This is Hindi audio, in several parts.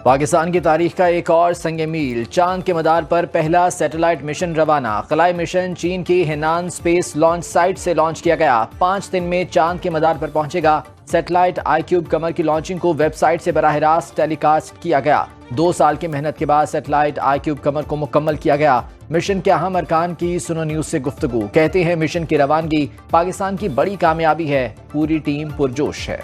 पाकिस्तान की तारीख का एक और संग मील, चांद के मदार पर पहला सैटेलाइट मिशन रवाना। खलाई मिशन चीन की हेनान स्पेस लॉन्च साइट से लॉन्च किया गया। 5 दिन में चांद के मदार पर पहुंचेगा। सैटेलाइट आईक्यूब कमर की लॉन्चिंग को वेबसाइट से बराह रास्त टेलीकास्ट किया गया। 2 साल की मेहनत के बाद सैटेलाइट आईक्यूब कमर को मुकम्मल किया गया। मिशन के अहम अरकान की सुनो न्यूज से गुफ्तगू। कहते हैं मिशन की रवानगी पाकिस्तान की बड़ी कामयाबी है, पूरी टीम पुरजोश है।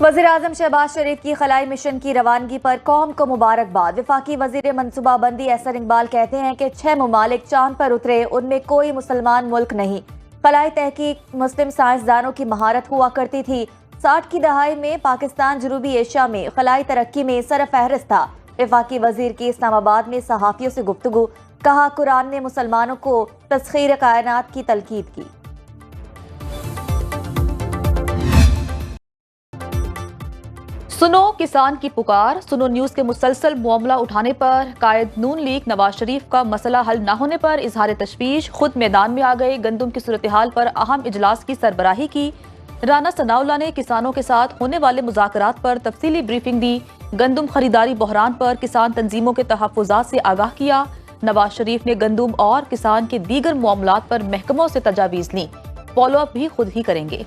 वज़ीर-ए-आज़म शहबाज शरीफ की खलाई मिशन की रवानगी पर कौम को मुबारकबाद। वफाकी वज़ीर मनसूबाबंदी एहसन इकबाल कहते हैं कि 6 ममालिक चांद पर उतरे, उनमें कोई मुसलमान मुल्क नहीं। खलाई तहकीक मुस्लिम साइंसदानों की महारत हुआ करती थी। 60 की दहाई में पाकिस्तान जनूबी एशिया में खलाई तरक्की में सरफहरिस्त था। वफाकी वज़ीर की इस्लामाबाद में सहाफ़ियों से गुफ्तगू। कहा, कुरान ने मुसलमानों को तस्खीर कायनात की तलकीद की। सुनो किसान की पुकार। सुनो न्यूज के मुसलसल मामला उठाने पर कायद नून लीग नवाज शरीफ का मसला हल न होने पर इजहार तशवीश। खुद मैदान में आ गए। गंदम की सूरत हाल पर अहम इजलास की सरबराही की। राना सनाउल्लाह ने किसानों के साथ होने वाले मुज़ाकरात पर तफसीली ब्रीफिंग दी। गंदम खरीदारी बहरान पर किसान तंजीमों के तहफ़्फ़ुज़ात से आगाह किया। नवाज शरीफ ने गंदम और किसान के दीगर मामलात पर महकमों से तजावीज़ ली। फॉलो अप भी खुद ही करेंगे।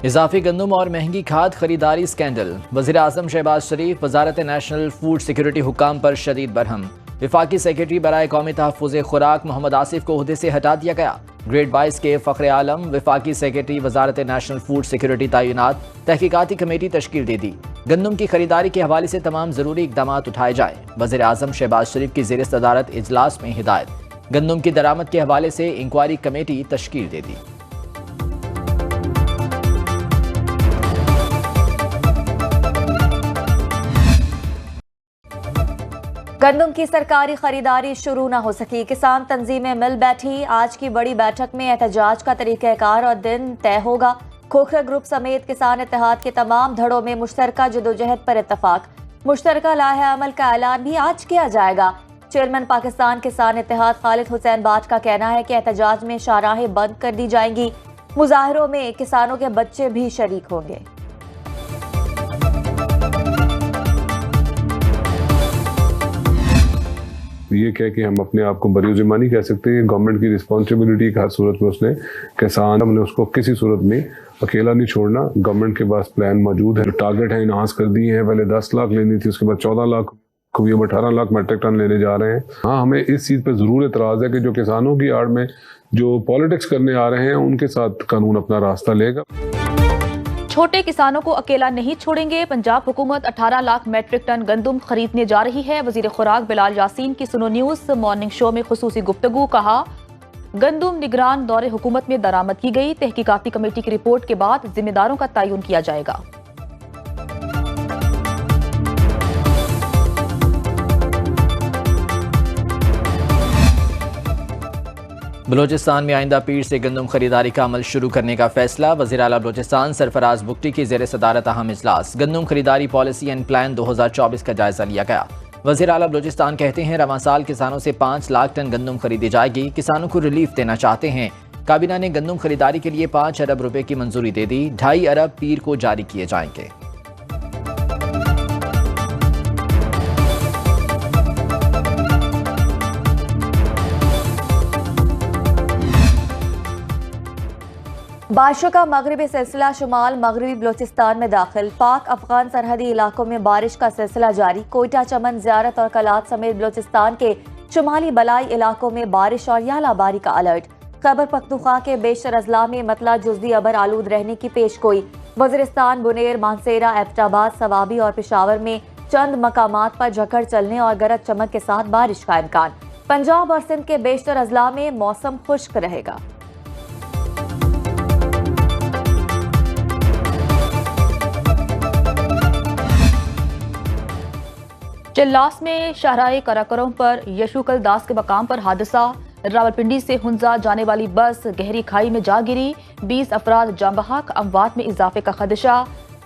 इजाफी गंदम और महंगी खाद खरीदारी स्कैंडल। वज़ीर-ए-आज़म शहबाज शरीफ वजारत नेशनल फूड सिक्योरिटी हुक्काम पर शदीद बरहम। वफाकी सेक्रेटरी बराए कौमी तहफ़्फ़ुज़ खुराक मोहम्मद आसिफ को ओहदे से हटा दिया गया। ग्रेड 22 के फ़ख्र आलम वफाकी सेक्रेटरी वजारत नेशनल फूड सिक्योरिटी तैनात। तहकीकाती कमेटी तश्कील दे दी। गंदम की खरीदारी के हवाले से तमाम ज़रूरी इक़दाम उठाए जाएँ। वज़ीर-ए-आज़म शहबाज शरीफ की ज़ेर सदारत इजलास में हिदायत। गंदम की दरामद के हवाले से इंक्वायरी कमेटी तश्कील दे दी। गंदम की सरकारी खरीदारी शुरू न हो सकी। किसान तंजीमें मिल बैठी। आज की बड़ी बैठक में एहतजाज का तरीक़ाकार और दिन तय होगा। खोखर ग्रुप समेत किसान इत्तेहाद के तमाम धड़ों में मुश्तरका जदोजहद पर इत्तफाक। मुश्तरका लाहे अमल का ऐलान भी आज किया जाएगा। चेयरमैन पाकिस्तान किसान इत्तेहाद खालिद हुसैन बाट का कहना है कि एहतजाज में शाहराहें बंद कर दी जाएंगी। मुजाहिरों में किसानों के बच्चे भी शरीक होंगे। ये कह कि हम अपने आप को बरी ज़िम्मा कह सकते हैं। गवर्नमेंट की रिस्पॉन्सिबिलिटी हर सूरत में उसने किसान हमने उसको किसी सूरत में अकेला नहीं छोड़ना। गवर्नमेंट के पास प्लान मौजूद है। टारगेट है इनहांस कर दिए हैं। पहले 10 लाख लेनी थी, उसके बाद 14 लाख हुई, अब 18 लाख मेट्रिक टन लेने जा रहे हैं। हाँ, हमें इस चीज़ पर ज़रूर एतराज़ है कि जो किसानों की आड़ में जो पॉलिटिक्स करने आ रहे हैं उनके साथ कानून अपना रास्ता लेगा। छोटे किसानों को अकेला नहीं छोड़ेंगे। पंजाब हुकूमत 18 लाख मेट्रिक टन गंदम खरीदने जा रही है। वजीर खुराक बिलाल यासीन की सुनो न्यूज मॉर्निंग शो में खुसूसी गुफ्तगू। कहा, गंदम निगरान दौरे हुकूमत में दरामद की गई। तहकीकाती कमेटी की रिपोर्ट के बाद जिम्मेदारों का तयन किया जाएगा। बलोचिस्तान में आइंदा पीर से गंदम खरीदारी का अमल शुरू करने का फैसला। वज़ीर आला बलोचिस्तान सरफराज बुगटी की ज़ेर सदारत अहम इजलास। गंदम खरीदारी पॉलिसी एंड प्लान 2024 का जायजा लिया गया। वज़ीर आला बलोचिस्तान कहते हैं रवां साल किसानों से 5 लाख टन गंदम खरीदी जाएगी। किसानों को रिलीफ देना चाहते हैं। काबीना ने गंदम खरीदारी के लिए 5 अरब रुपए की मंजूरी दे दी। 2.5 अरब पीर को जारी किए जाएंगे। बारिशों का मगरबी सिलसिला शुमाल मगरबी बलोचिस्तान में दाखिल। पाक अफगान सरहदी इलाकों में बारिश का सिलसिला जारी। कोयटा, चमन, ज़ियारत और कलात समेत बलोचिस्तान के शुमाली बलाई इलाकों में बारिश और यालाबारी का अलर्ट। खैबर पख्तूनख्वा के बेशतर अजला में मतला जुज़वी अबर आलूद रहने की पेशगोई। वज़ीरिस्तान, बुनेर, मानसेरा, एबटाबाद, सवाबी और पेशावर में चंद मकामात पर झकड़ चलने और गरज चमक के साथ बारिश का इम्कान। पंजाब और सिंध के बेशतर अजला में मौसम खुश्क रहेगा। चिल्लास में शाहराह कराकरों पर यशुकल दास के मकाम पर हादसा। रावलपिंडी से हुंजा जाने वाली बस गहरी खाई में जा गिरी। 20 अफराद जाँ बहक। अमवात में इजाफे का खदशा।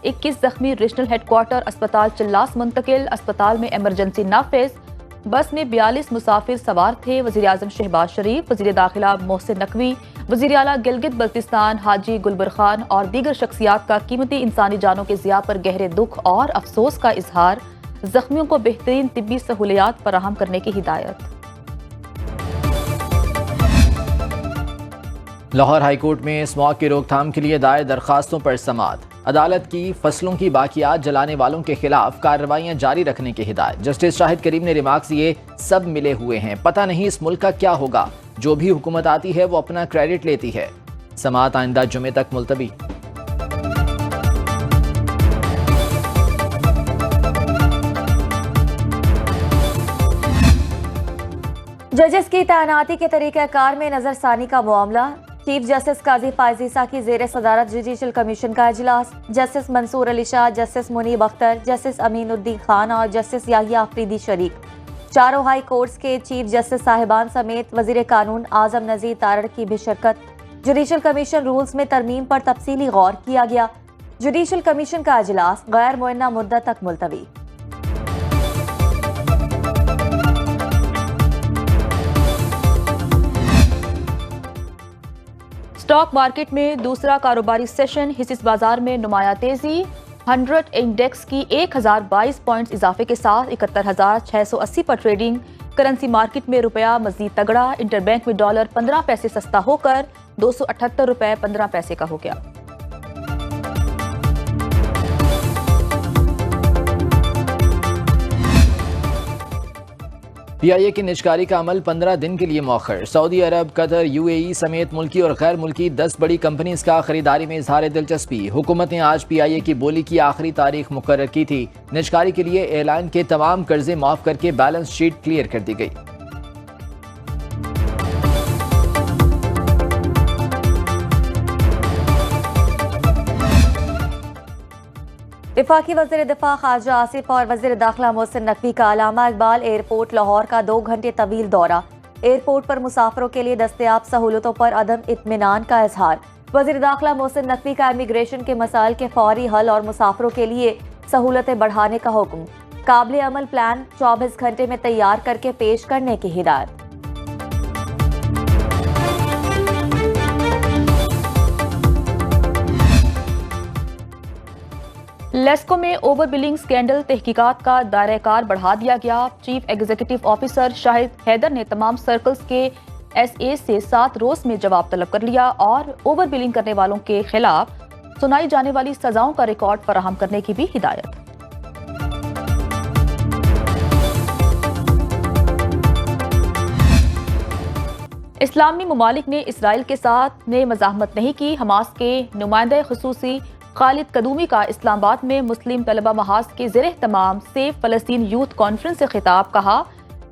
21 जख्मी रीजनल हेडक्वार्टर अस्पताल चिल्लास मुंतकिल। अस्पताल में इमरजेंसी नाफिज। बस में 42 मुसाफिर सवार थे। वज़ीर आज़म शहबाज शरीफ, वज़ीर दाखिला मोहसिन नकवी, वज़ीर आला गिलगित बल्तिस्तान हाजी गुलबर खान और दीगर शख्सियात का कीमती इंसानी जानों के ज़िया पर गहरे दुख और अफसोस का इजहार। जख्मियों को बेहतरीन तिब्बी सहूलियात फराहम करने की हिदायत। लाहौर हाईकोर्ट में स्मॉग की रोकथाम के लिए दायर दरखास्तों पर समाअत। अदालत की फसलों की बाकियात जलाने वालों के खिलाफ कार्रवाइयां जारी रखने की हिदायत। जस्टिस शाहिद करीम ने रिमार्क्स दिए, सब मिले हुए हैं, पता नहीं इस मुल्क का क्या होगा। जो भी हुकूमत आती है वो अपना क्रेडिट लेती है। समाअत आइंदा जुमे तक मुलतवी। जजेस की तैनाती के तरीक़ाकार में नजरसानी का मामला। चीफ जस्टिस काजी फायजीसा की जेर सदारत जुडिशल कमीशन का इजलास। Justice Mansoor Ali Shah, justice Munib Akhtar, justice Aminuddin Khan और जस्टिस याहिया अफरीदी शरीक। चारों हाई कोर्ट्स के चीफ जस्टिस साहिबान समेत वजीर कानून आजम नजीर तारड़ की भी शिरकत। जुडिशल कमीशन रूल्स में तरमीम पर तफसीली गौर किया गया। जुडिशल कमीशन का इजलास गैर मुअन्ना मुद्दत तक मुलतवी। स्टॉक मार्केट में दूसरा कारोबारी सेशन। हिस्सेस बाजार में नुमाया तेजी। 100 इंडेक्स की 1022 पॉइंट्स इजाफे के साथ 71,680 पर ट्रेडिंग। करेंसी मार्केट में रुपया मजीद तगड़ा। इंटरबैंक में डॉलर 15 पैसे सस्ता होकर 278 रुपए 15 पैसे का हो गया। PIA की निजकारी का अमल 15 दिन के लिए मौखर। सऊदी अरब, कतर, UAE समेत मुल्की और गैर मुल्की 10 बड़ी कंपनीज का खरीदारी में इजहार दिलचस्पी। हुकूमत ने आज PIA की बोली की आखिरी तारीख मुकर्रर की थी। निजकारी के लिए एयरलाइन के तमाम कर्जे माफ करके बैलेंस शीट क्लियर कर दी गई। वफाकी वज़ीर दिफा ख्वाजा आसिफ और वज़ीर दाखिला मोहसिन नकवी का अल्लामा इकबाल एयरपोर्ट लाहौर का 2 घंटे तवील दौरा। एयरपोर्ट पर मुसाफिरों के लिए दस्तयाब सहूलतों पर अदम इत्मीनान का इजहार। वज़ीर दाखिला मोहसिन नकवी का इमिग्रेशन के मसाइल के फौरी हल और मुसाफिरों के लिए सहूलतें बढ़ाने का हुक्म। काबिल अमल प्लान 24 घंटे में तैयार करके पेश करने की हिदायत। लेस्को में ओवर बिलिंग स्कैंडल तहकीकात का दायरा-ए-कार बढ़ा दिया गया। Chief executive officer Shahid Haider ने तमाम सर्कल्स के SA से 7 रोज में जवाब तलब कर लिया और ओवर बिलिंग करने वालों के खिलाफ सुनाई जाने वाली सजाओं का रिकॉर्ड फराहम करने की भी हिदायत। इस्लामी ममालिक ने इसराइल के साथ ने मज़ाहमत नहीं की। हमास के नुमाइंदे खुसूसी खालिद कदूमी का इस्लामाबाद में मुस्लिम तलबा महाज के ज़ेर तमाम सेफ फ़लस्तीन यूथ कॉन्फ्रेंस से खिताब। कहा,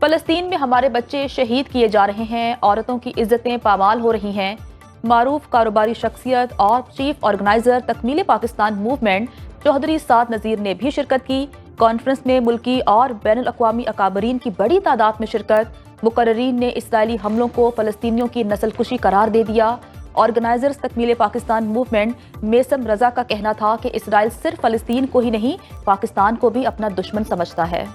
फ़लस्तीन में हमारे बच्चे शहीद किए जा रहे हैं, औरतों की इज्जतें पामाल हो रही हैं। मारूफ कारोबारी शख्सियत और chief organiser Takmeel Pakistan movement Chaudhry Saad Nazir ने भी शिरकत की। कॉन्फ्रेंस में मुल्की और बैनुल अक़वामी अकाबरीन की बड़ी तादाद में शिरकत। मुकर्रीन ने इसराइली हमलों को फ़लस्तीनियों की नस्लकुशी करार दे दिया। ऑर्गेनाइजर्स तकमील पाकिस्तान मूवमेंट मेसम रजा का कहना था कि इसराइल सिर्फ फ़लस्तीन को ही नहीं पाकिस्तान को भी अपना दुश्मन समझता है।